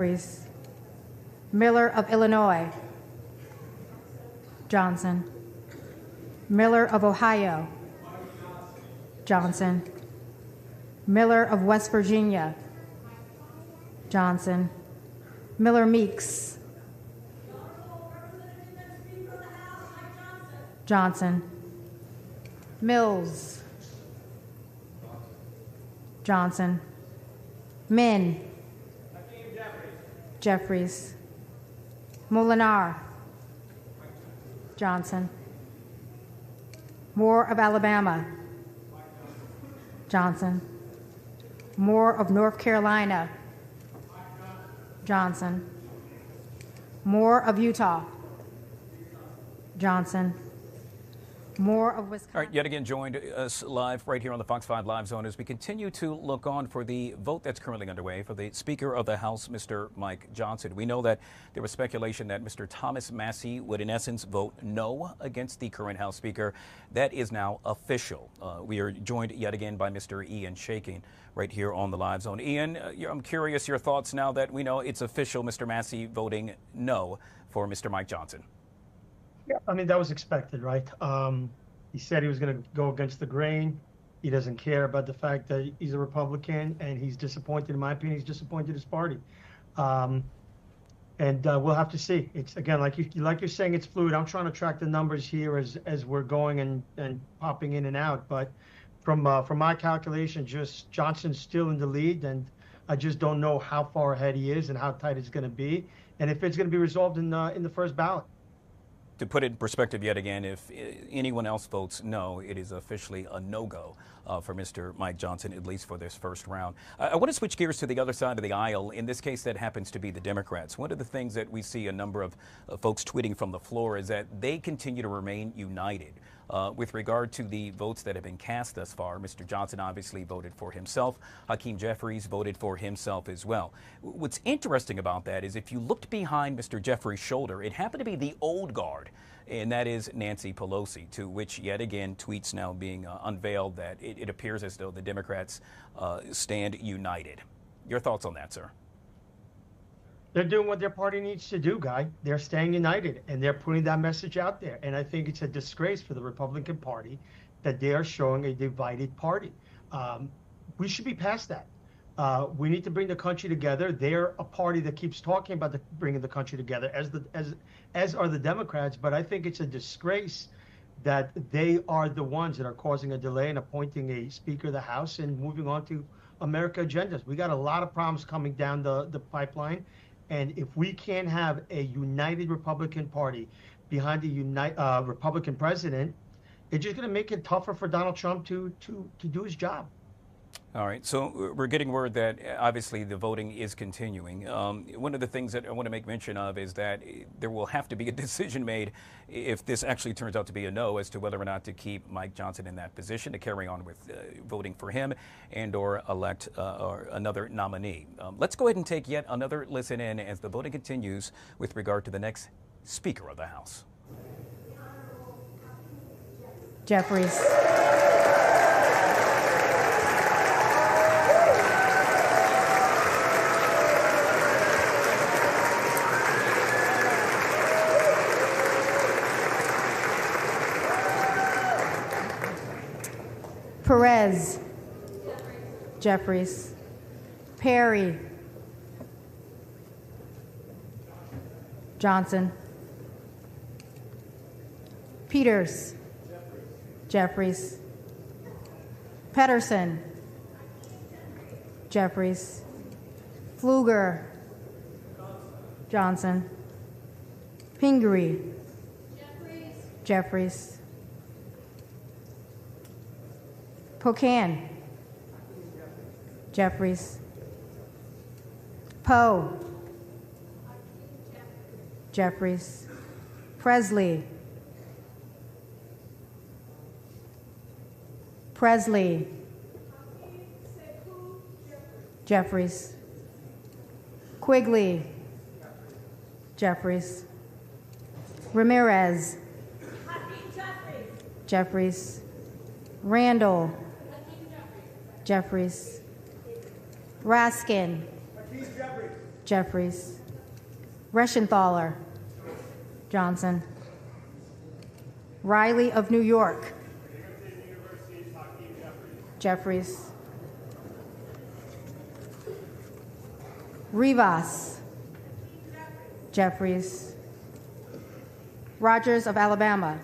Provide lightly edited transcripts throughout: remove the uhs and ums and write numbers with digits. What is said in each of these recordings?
Jeffries. Miller of Illinois. Johnson. Miller of Ohio. Johnson. Miller of West Virginia. Johnson. Miller Meeks. Johnson. Mills. Johnson. Min. Jeffries. Molinar. Johnson. Moore of Alabama. Johnson. Moore of North Carolina. Johnson. Moore of Utah. Johnson. Moore of Wisconsin. All right, yet again joined us live right here on the Fox 5 Live Zone as we continue to look on for the vote that's currently underway for the Speaker of the House, Mr. Mike Johnson. We know that there was speculation that Mr. Thomas Massie would in essence vote no against the current House Speaker. That is now official. We are joined yet again by Mr. Ian Shaking right here on the Live Zone. Ian, I'm curious your thoughts now that we know it's official, Mr. Massie voting no for Mr. Mike Johnson. Yeah, I mean, that was expected, right? He said he was going to go against the grain. He doesn't care about the fact that he's a Republican, and he's disappointed, in my opinion, he's disappointed his party. And we'll have to see. It's, again, like you're saying, it's fluid. I'm trying to track the numbers here as we're going and popping in and out. But from my calculation, just Johnson's still in the lead, and I just don't know how far ahead he is and how tight it's going to be, and if it's going to be resolved in the first ballot. To put it in perspective yet again, if anyone else votes no, it is officially a no-go for Mr. Mike Johnson, at least for this first round. I want to switch gears to the other side of the aisle. In this case, that happens to be the Democrats. One of the things that we see a number of folks tweeting from the floor is that they continue to remain united. With regard to the votes that have been cast thus far, Mr. Johnson obviously voted for himself. Hakeem Jeffries voted for himself as well. What's interesting about that is if you looked behind Mr. Jeffries' shoulder, it happened to be the old guard, and that is Nancy Pelosi, to which yet again tweets now being unveiled that it appears as though the Democrats stand united. Your thoughts on that, sir? They're doing what their party needs to do, Guy. They're staying united, and they're putting that message out there. And I think it's a disgrace for the Republican Party that they are showing a divided party. We should be past that. We need to bring the country together. They're a party that keeps talking about bringing the country together, as are the Democrats. But I think it's a disgrace that they are the ones that are causing a delay in appointing a Speaker of the House and moving on to America agendas. We got a lot of problems coming down the pipeline. And if we can't have a united Republican Party behind a Republican president, it's just going to make it tougher for Donald Trump to do his job. All right, so we're getting word that obviously the voting is continuing. One of the things that I want to make mention of is that there will have to be a decision made if this actually turns out to be a no as to whether or not to keep Mike Johnson in that position, to carry on with voting for him and or elect or another nominee. Let's go ahead and take yet another listen in as the voting continues with regard to the next Speaker of the House. Jeffries. Perez. Jeffries. Perry. Johnson. Peters. Jeffries. Pedersen. Jeffries. Pfluger. Johnson. Pingree. Jeffries. Pocan. Jeffries. Poe. Jeffries. Presley. Presley. Jeffries. Quigley. Jeffries. Ramirez. Jeffries. Randall. Jeffries. Raskin. Jeffries. Reschenthaler. Johnson. Riley of New York. Jeffries. Rivas. Jeffries. Rogers of Alabama.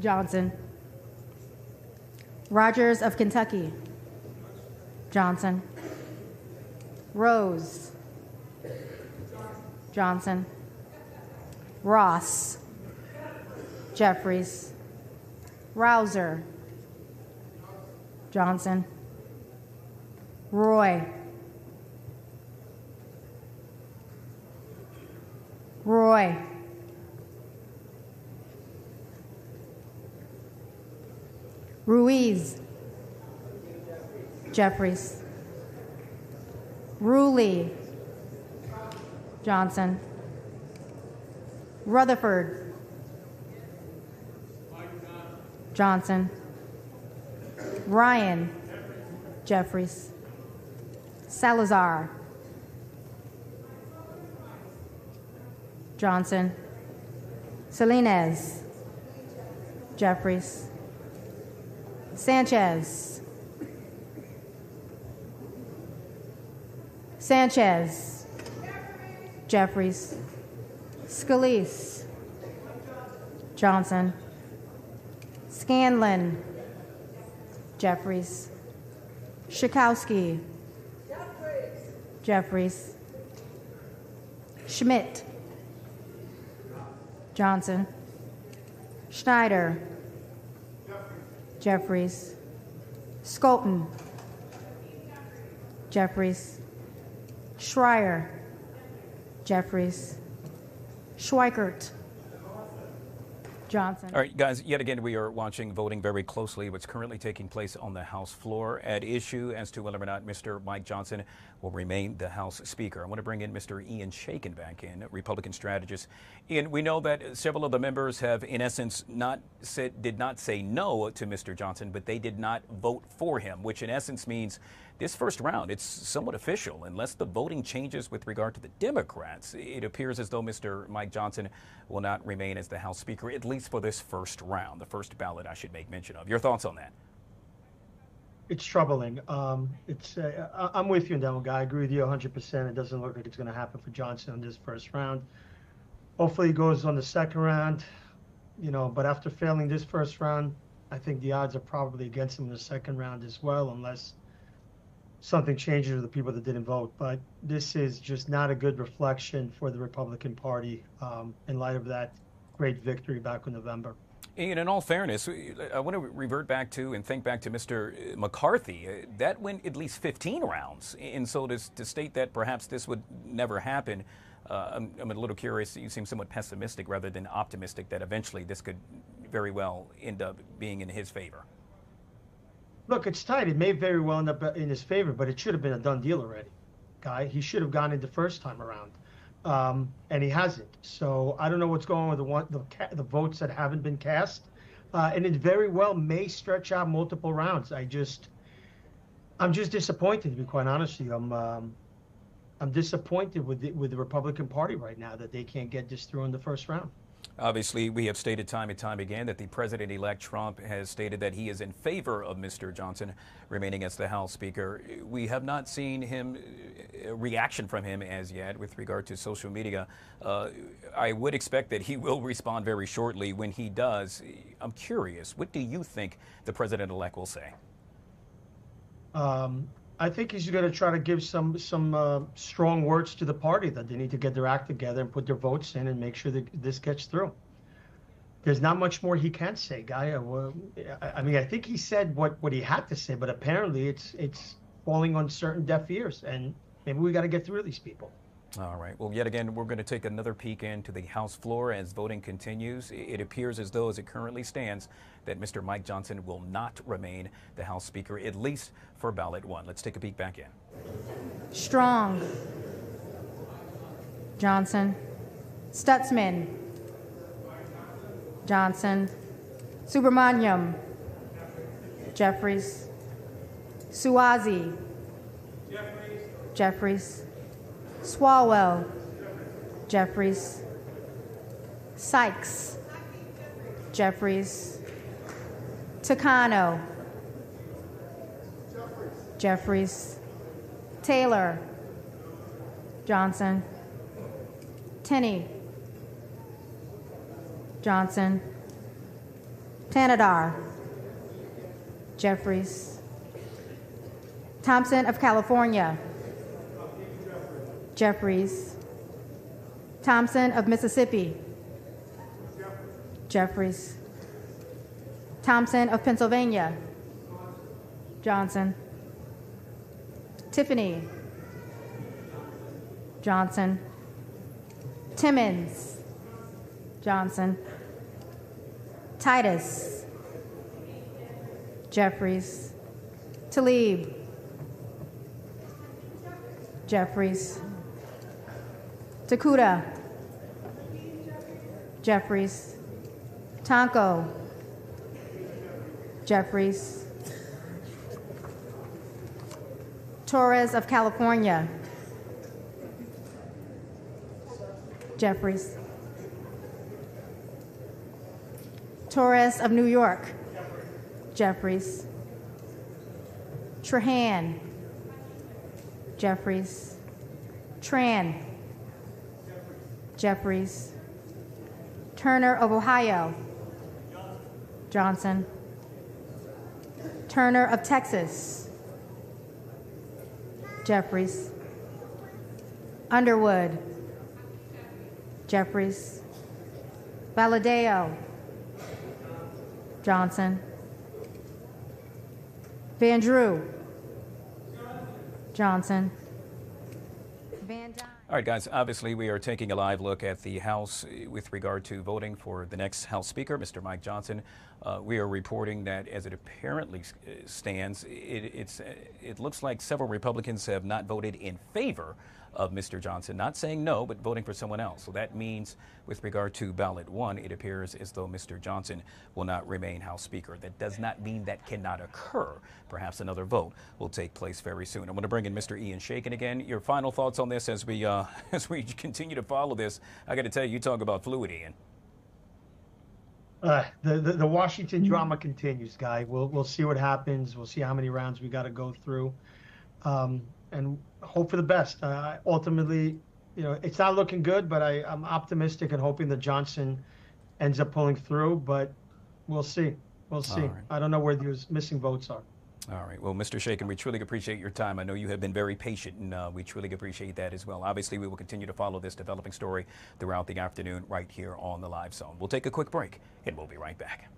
Johnson. Rogers of Kentucky. Johnson. Rose. Johnson. Ross. Jeffries. Rouser. Johnson. Roy. Roy. Ruiz. Jeffries. Ruley. Johnson. Rutherford. Johnson. Ryan. Jeffries. Salazar. Johnson. Salinas. Jeffries. Sanchez. Sanchez. Jeffries. Scalise. Johnson. Scanlon. Jeffries. Schakowsky. Jeffries. Schmidt. Johnson. Schneider. Jeffries. Skolton. Jeffries. Schreier. Jeffries. Schweikert. Johnson. All right, guys, yet again, we are watching voting very closely. What's currently taking place on the House floor at issue as to whether or not Mr. Mike Johnson will remain the House Speaker. I want to bring in Mr. Ian Shaken back in, Republican strategist. Ian, we know that several of the members have, in essence, did not say no to Mr. Johnson, but they did not vote for him, which in essence means this first round, it's somewhat official. Unless the voting changes with regard to the Democrats, it appears as though Mr. Mike Johnson will not remain as the House Speaker, at least for this first round, the first ballot I should make mention of. Your thoughts on that? It's troubling. I'm with you on that one, guy. I agree with you 100%. It doesn't look like it's going to happen for Johnson in this first round. Hopefully he goes on the second round, but after failing this first round, I think the odds are probably against him in the second round as well, unless something changes with the people that didn't vote. But this is just not a good reflection for the Republican Party in light of that great victory back in November. And in all fairness, I want to revert back to and think back to Mr. McCarthy. That went at least 15 rounds. And so to state that perhaps this would never happen, I'm a little curious. You seem somewhat pessimistic rather than optimistic that eventually this could very well end up being in his favor. Look, it's tight. It may very well end up in his favor, but it should have been a done deal already, guy. He should have gone in the first time around, and he hasn't. So I don't know what's going on with the votes that haven't been cast, and it very well may stretch out multiple rounds. I'm just disappointed, to be quite honest with you. I'm disappointed with the Republican Party right now that they can't get this through in the first round. Obviously, we have stated time and time again that the President-elect Trump has stated that he is in favor of Mr. Johnson remaining as the House Speaker. We have not seen a reaction from him as yet with regard to social media. I would expect that he will respond very shortly. When he does, I'm curious, what do you think the President-elect will say? I think he's going to try to give some strong words to the party that they need to get their act together and put their votes in and make sure that this gets through. There's not much more he can say, Guy. I mean, I think he said what he had to say, but apparently it's falling on certain deaf ears, and maybe we got to get through these people. All right. Well, yet again, we're going to take another peek into the House floor as voting continues. It appears as though, as it currently stands, that Mr. Mike Johnson will not remain the House Speaker, at least for ballot one. Let's take a peek back in. Strong. Johnson. Stutzman. Johnson. Subramaniam. Jeffries. Suozzi. Jeffries. Swalwell. Jeffries. Sykes. Jeffries. Takano. Jeffries. Taylor. Johnson. Tenney. Johnson. Tanadar. Jeffries. Thompson of California. Jeffries. Thompson of Mississippi. Jeffries. Thompson of Pennsylvania. Johnson. Tiffany. Johnson. Timmons. Johnson. Titus. Jeffries. Tlaib. Jeffries. Takuda. Jeffries. Tonko. Jeffries. Torres of California. Jeffries. Torres of New York. Jeffries. Trahan. Jeffries. Tran. Jeffries. Turner of Ohio. Johnson. Turner of Texas. Jeffries. Underwood. Jeffries. Valadeo. Johnson. Van Drew. Johnson. Van Dyne. All right, guys, obviously we are taking a live look at the House with regard to voting for the next House Speaker, Mr. Mike Johnson. We are reporting that as it apparently stands, it looks like several Republicans have not voted in favor of Mr. Johnson, not saying no, but voting for someone else. So that means with regard to ballot 1, it appears as though Mr. Johnson will not remain House Speaker. That does not mean that cannot occur. Perhaps another vote will take place very soon. I'm going to bring in Mr. Ian Shaken again. Your final thoughts on this as we continue to follow this. I got to tell you, you talk about fluid, Ian. The Washington drama continues, Guy. We'll see what happens. We'll see how many rounds we got to go through, and hope for the best. Ultimately, it's not looking good, but I'm optimistic and hoping that Johnson ends up pulling through. But we'll see. We'll see. Right. I don't know where those missing votes are. All right. Well, Mr. Shaken, we truly appreciate your time. I know you have been very patient, and we truly appreciate that as well. Obviously, we will continue to follow this developing story throughout the afternoon right here on the Live Zone. We'll take a quick break, and we'll be right back.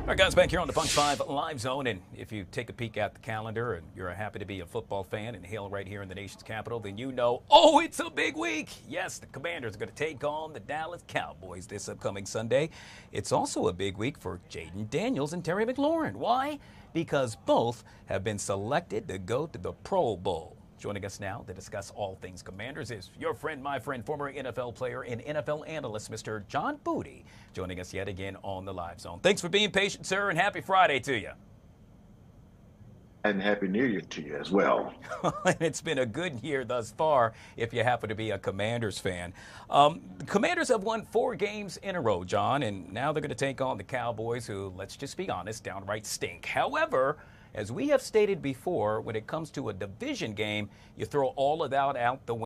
All right, guys, back here on the Fox 5 Live Zone, and if you take a peek at the calendar and you're happy to be a football fan and hail right here in the nation's capital, then you know, oh, it's a big week. Yes, the Commanders are going to take on the Dallas Cowboys this upcoming Sunday. It's also a big week for Jaden Daniels and Terry McLaurin. Why? Because both have been selected to go to the Pro Bowl. Joining us now to discuss all things Commanders is your friend, my friend, former NFL player and NFL analyst, Mr. John Booty, joining us yet again on the Live Zone. Thanks for being patient, sir, and happy Friday to you. And Happy New Year to you as well. It's been a good year thus far if you happen to be a Commanders fan. The Commanders have won 4 games in a row, John, and now they're going to take on the Cowboys, who, let's just be honest, downright stink. However, as we have stated before, when it comes to a division game, you throw all of that out the window.